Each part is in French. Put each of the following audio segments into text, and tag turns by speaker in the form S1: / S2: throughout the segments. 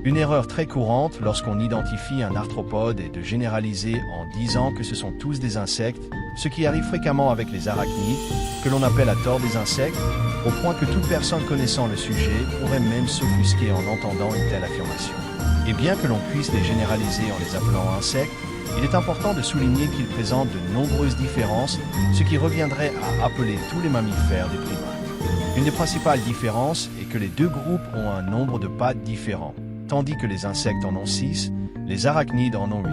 S1: Une erreur très courante lorsqu'on identifie un arthropode est de généraliser en disant que ce sont tous des insectes, ce qui arrive fréquemment avec les arachnides, que l'on appelle à tort des insectes, au point que toute personne connaissant le sujet pourrait même s'offusquer en entendant une telle affirmation. Et bien que l'on puisse les généraliser en les appelant insectes, il est important de souligner qu'ils présentent de nombreuses différences, ce qui reviendrait à appeler tous les mammifères des primates. Une des principales différences est que les deux groupes ont un nombre de pattes différents. Tandis que les insectes en ont 6, les arachnides en ont 8.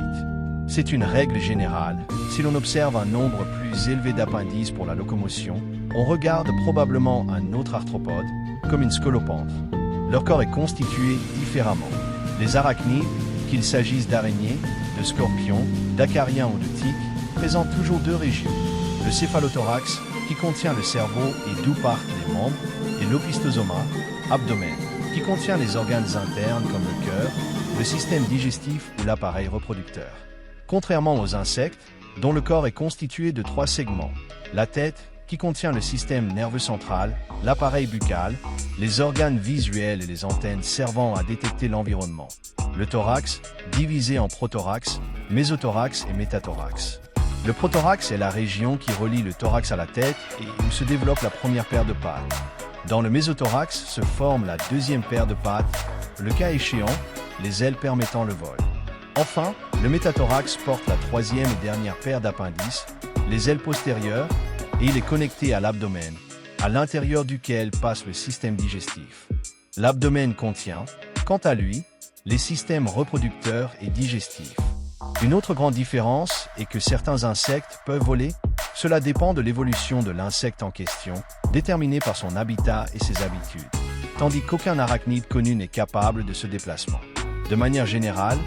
S1: C'est une règle générale. Si l'on observe un nombre plus élevé d'appendices pour la locomotion, on regarde probablement un autre arthropode, comme une scolopendre. Leur corps est constitué différemment. Les arachnides, qu'il s'agisse d'araignées, de scorpions, d'acariens ou de tiques, présentent toujours deux régions. Le céphalothorax, qui contient le cerveau et d'où partent les membres, et l'opisthosoma, abdomen, qui contient les organes internes comme le cœur, le système digestif ou l'appareil reproducteur. Contrairement aux insectes, dont le corps est constitué de 3 segments, la tête, qui contient le système nerveux central, l'appareil buccal, les organes visuels et les antennes servant à détecter l'environnement, le thorax, divisé en prothorax, mésothorax et métathorax. Le prothorax est la région qui relie le thorax à la tête et où se développe la première paire de pattes. Dans le mésothorax se forme la deuxième paire de pattes, le cas échéant, les ailes permettant le vol. Enfin, le métathorax porte la troisième et dernière paire d'appendices, les ailes postérieures, et il est connecté à l'abdomen, à l'intérieur duquel passe le système digestif. L'abdomen contient, quant à lui, les systèmes reproducteurs et digestifs. Une autre grande différence est que certains insectes peuvent voler. Cela dépend de l'évolution de l'insecte en question, déterminée par son habitat et ses habitudes, tandis qu'aucun arachnide connu n'est capable de ce déplacement. De manière générale,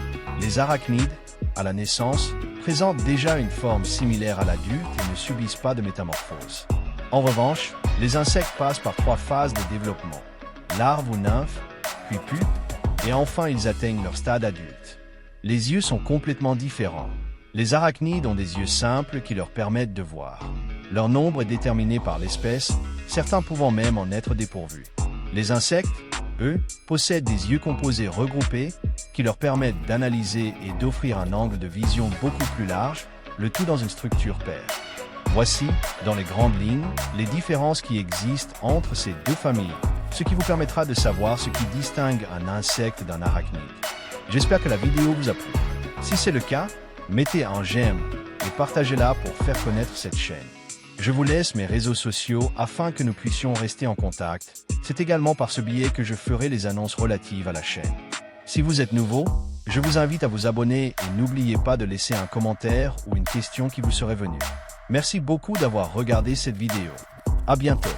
S1: les arachnides, à la naissance, présentent déjà une forme similaire à l'adulte et ne subissent pas de métamorphose. En revanche, les insectes passent par 3 phases de développement, larve ou nymphe, puis pupe, et enfin ils atteignent leur stade adulte. Les yeux sont complètement différents. Les arachnides ont des yeux simples qui leur permettent de voir. Leur nombre est déterminé par l'espèce, certains pouvant même en être dépourvus. Les insectes, eux, possèdent des yeux composés regroupés qui leur permettent d'analyser et d'offrir un angle de vision beaucoup plus large, le tout dans une structure paire. Voici, dans les grandes lignes, les différences qui existent entre ces deux familles, ce qui vous permettra de savoir ce qui distingue un insecte d'un arachnide. J'espère que la vidéo vous a plu. Si c'est le cas, mettez un j'aime et partagez-la pour faire connaître cette chaîne. Je vous laisse mes réseaux sociaux afin que nous puissions rester en contact. C'est également par ce biais que je ferai les annonces relatives à la chaîne. Si vous êtes nouveau, je vous invite à vous abonner et n'oubliez pas de laisser un commentaire ou une question qui vous serait venue. Merci beaucoup d'avoir regardé cette vidéo. À bientôt.